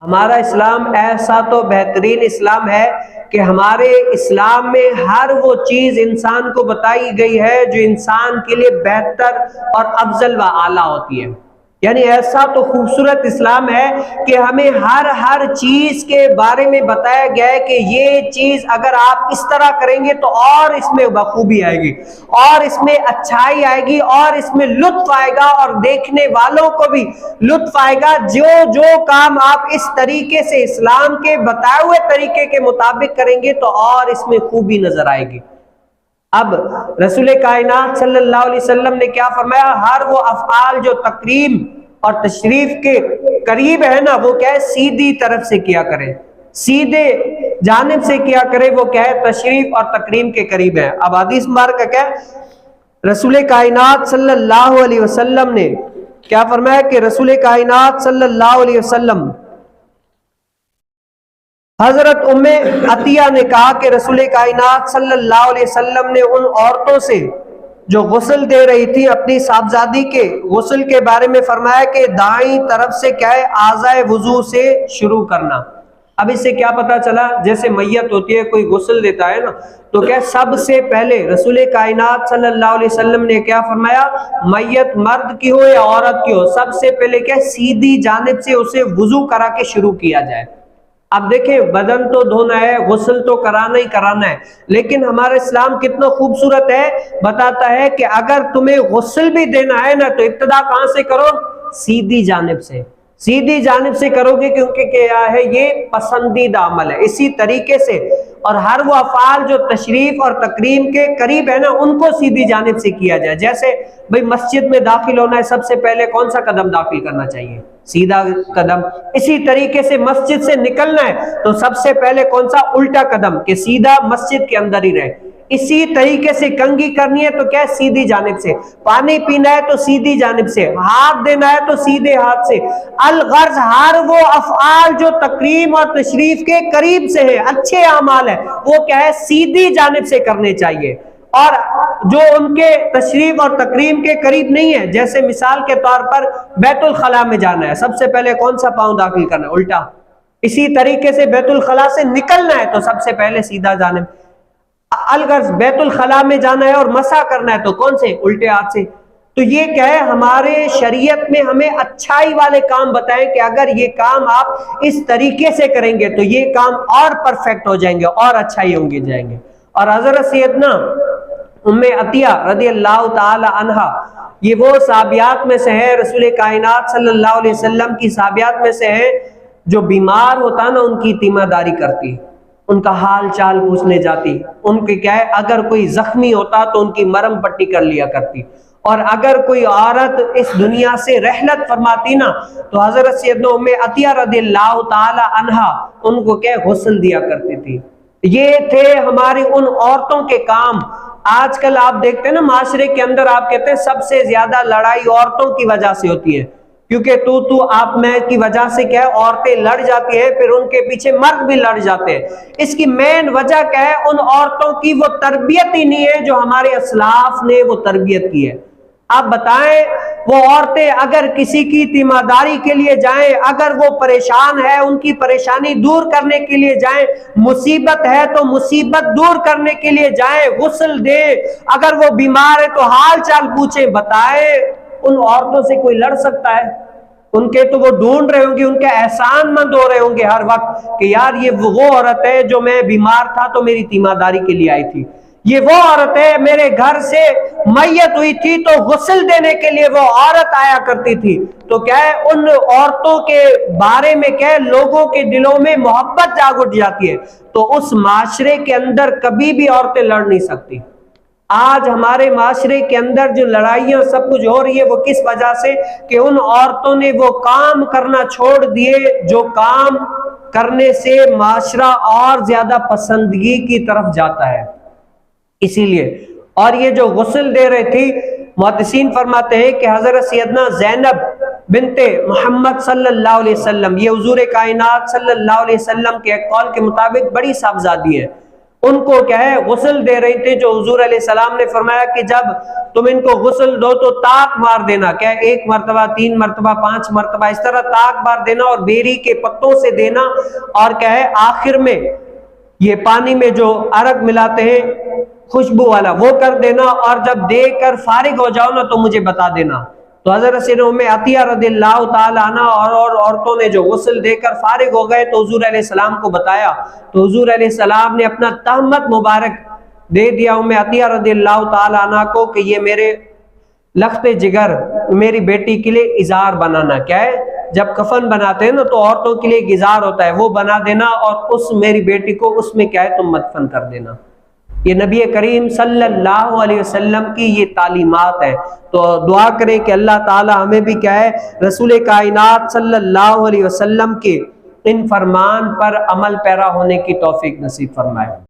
ہمارا اسلام ایسا تو بہترین اسلام ہے کہ ہمارے اسلام میں ہر وہ چیز انسان کو بتائی گئی ہے جو انسان کے لیے بہتر اور افضل و اعلیٰ ہوتی ہے۔ یعنی ایسا تو خوبصورت اسلام ہے کہ ہمیں ہر چیز کے بارے میں بتایا گیا ہے کہ یہ چیز اگر آپ اس طرح کریں گے تو اور اس میں بخوبی آئے گی، اور اس میں اچھائی آئے گی، اور اس میں لطف آئے گا، اور دیکھنے والوں کو بھی لطف آئے گا۔ جو کام آپ اس طریقے سے اسلام کے بتائے ہوئے طریقے کے مطابق کریں گے تو اور اس میں خوبی نظر آئے گی۔ اب رسول کائنات صلی اللہ علیہ وسلم نے کیا فرمایا؟ ہر وہ افعال جو تکریم اور تشریف کے قریب ہے نا، وہ کیا ہے؟ سیدھی طرف سے کیا کرے، سیدھے جانب سے کیا کرے، وہ کیا ہے؟ تشریف اور تکریم کے قریب ہے۔ اب حدیث مبارکہ کیا ہے؟ رسول کائنات صلی اللہ علیہ وسلم نے کیا فرمایا کہ رسول کائنات صلی اللہ علیہ وسلم، حضرت ام عطیہ نے کہا کہ رسول کائنات صلی اللہ علیہ وسلم نے ان عورتوں سے جو غسل دے رہی تھی اپنی صاحبزادی کے غسل کے بارے میں فرمایا کہ دائیں طرف سے کیا ہے؟ اعضائے وضو سے شروع کرنا۔ اب اس سے کیا پتا چلا؟ جیسے میت ہوتی ہے، کوئی غسل دیتا ہے نا، تو کیا سب سے پہلے رسول کائنات صلی اللہ علیہ وسلم نے کیا فرمایا؟ میت مرد کی ہو یا عورت کی ہو، سب سے پہلے کیا سیدھی جانب سے اسے وضو کرا کے شروع کیا جائے۔ اب دیکھیں، بدن تو دھونا ہے، غسل تو کرانا ہی کرانا ہے، لیکن ہمارا اسلام کتنا خوبصورت ہے، بتاتا ہے کہ اگر تمہیں غسل بھی دینا ہے نا تو ابتدا کہاں سے کرو؟ سیدھی جانب سے، سیدھی جانب سے کرو گے، کیونکہ کیا ہے؟ یہ پسندیدہ عمل ہے۔ اسی طریقے سے اور ہر وہ افعال جو تشریف اور تکریم کے قریب ہے نا، ان کو سیدھی جانب سے کیا جائے۔ جیسے بھئی مسجد میں داخل ہونا ہے، سب سے پہلے کون سا قدم داخل کرنا چاہیے؟ سیدھا قدم۔ اسی طریقے سے مسجد سے نکلنا ہے تو سب سے پہلے کون سا؟ الٹا قدم، کہ سیدھا مسجد کے اندر ہی رہے۔ اسی طریقے سے کنگھی کرنی ہے تو کیا ہے؟ سیدھی جانب سے۔ پانی پینا ہے تو سیدھی جانب سے۔ ہاتھ دینا ہے تو سیدھے ہاتھ سے۔ الغرض ہر وہ افعال جو تکریم اور تشریف کے قریب سے ہے، اچھے اعمال ہے، وہ کیا ہے؟ سیدھی جانب سے کرنے چاہیے۔ اور جو ان کے تشریف اور تکریم کے قریب نہیں ہے، جیسے مثال کے طور پر بیت الخلاء میں جانا ہے، سب سے پہلے کون سا پاؤں داخل کرنا ہے؟ الٹا۔ اسی طریقے سے بیت الخلاء سے نکلنا ہے تو سب سے پہلے سیدھا جانب۔ الغرض بیت الخلاء میں جانا ہے اور مسح کرنا ہے تو کون سے؟ الٹے ہاتھ سے۔ تو یہ کیا ہے؟ ہمارے شریعت میں ہمیں اچھائی والے کام بتائیں کہ اگر یہ کام آپ اس طریقے سے کریں گے تو یہ کام اور پرفیکٹ ہو جائیں گے اور اچھائی ہوں گے جائیں گے۔ اور حضرت سیدنا ام عطیہ رضی اللہ تعالی عنہ، یہ وہ صحابیات میں سے ہے، رسول کائنات صلی اللہ علیہ وسلم کی صحابیات میں سے ہے جو بیمار ہوتا نا ان کی تیمہ داری کرتی، ان کا حال چال پوچھنے جاتی، ان کے کیا ہے؟ اگر کوئی زخمی ہوتا تو ان کی مرم پٹی کر لیا کرتی، اور اگر کوئی عورت اس دنیا سے رحلت فرماتی نا تو حضرت سیدنا ام عطیہ رضی اللہ تعالی عنہ ان کو کیا غسل دیا کرتی تھی۔ یہ تھے ہماری ان عورتوں کے کام۔ آج کل آپ دیکھتے ہیں نا معاشرے کے اندر، آپ کہتے ہیں سب سے زیادہ لڑائی عورتوں کی وجہ سے ہوتی ہے، کیونکہ تو آپ میں کی وجہ سے کیا ہے؟ عورتیں لڑ جاتی ہیں، پھر ان کے پیچھے مرد بھی لڑ جاتے ہیں۔ اس کی مین وجہ کیا ہے؟ ان عورتوں کی وہ تربیت ہی نہیں ہے جو ہمارے اسلاف نے وہ تربیت کی ہے۔ آپ بتائیں، وہ عورتیں اگر کسی کی تیمہ داری کے لیے جائیں، اگر وہ پریشان ہے، ان کی پریشانی دور کرنے کے لیے جائیں، مصیبت ہے تو مصیبت دور کرنے کے لیے جائیں، غسل دیں، اگر وہ بیمار ہے تو حال چال پوچھیں، بتائیں ان عورتوں سے کوئی لڑ سکتا ہے؟ ان کے تو وہ ڈھونڈ رہے ہوں گے، ان کے احسان مند ہو رہے ہوں گے ہر وقت کہ یار یہ وہ عورت ہے جو میں بیمار تھا تو میری تیمہ داری کے لیے آئی تھی، یہ وہ عورت ہے میرے گھر سے میت ہوئی تھی تو غسل دینے کے لیے وہ عورت آیا کرتی تھی۔ تو کیا ہے؟ ان عورتوں کے بارے میں کیا ہے؟ لوگوں کے دلوں میں محبت جاگ اٹھ جاتی ہے، تو اس معاشرے کے اندر کبھی بھی عورتیں لڑ نہیں سکتی۔ آج ہمارے معاشرے کے اندر جو لڑائیاں سب کچھ ہو رہی ہے وہ کس وجہ سے؟ کہ ان عورتوں نے وہ کام کرنا چھوڑ دیے جو کام کرنے سے معاشرہ اور زیادہ پسندگی کی طرف جاتا ہے۔ اسی لیے اور یہ جو غسل دے رہے تھی، محدثین فرماتے ہیں کہ حضرت سیدنا زینب بنت محمد صلی اللہ علیہ وسلم، یہ حضور کائنات صلی اللہ علیہ وسلم کے قول کے مطابق بڑی صاحبزادی ہے، ان کو کیا ہے غسل دے رہی تھی، جو حضور علیہ السلام نے فرمایا کہ جب تم ان کو غسل دو تو تاک مار دینا، کیا ہے 1 مرتبہ 3 مرتبہ 5 مرتبہ اس طرح تاک مار دینا، اور بیری کے پتوں سے دینا، اور کیا ہے آخر میں یہ پانی میں جو عرق ملاتے ہیں خوشبو والا وہ کر دینا، اور جب دے کر فارغ ہو جاؤ نا تو مجھے بتا دینا۔ تو حضرت سیدہ ام عطیہ رضی اللہ تعالی عنہ اور عورتوں نے جو غسل دے کر فارغ ہو گئے تو حضور علیہ السلام کو بتایا، تو حضور علیہ السلام نے اپنا تہمت مبارک دے دیا ام عطیہ رضی اللہ تعالی عنہ کو کہ یہ میرے لخت جگر میری بیٹی کے لیے ازار بنانا، کیا ہے جب کفن بناتے ہیں نا تو عورتوں کے لیے ازار ہوتا ہے، وہ بنا دینا، اور اس میری بیٹی کو اس میں کیا ہے تم مدفن کر دینا۔ یہ نبی کریم صلی اللہ علیہ وسلم کی یہ تعلیمات ہیں۔ تو دعا کریں کہ اللہ تعالی ہمیں بھی کیا ہے رسول کائنات صلی اللہ علیہ وسلم کے ان فرمان پر عمل پیرا ہونے کی توفیق نصیب فرمائے۔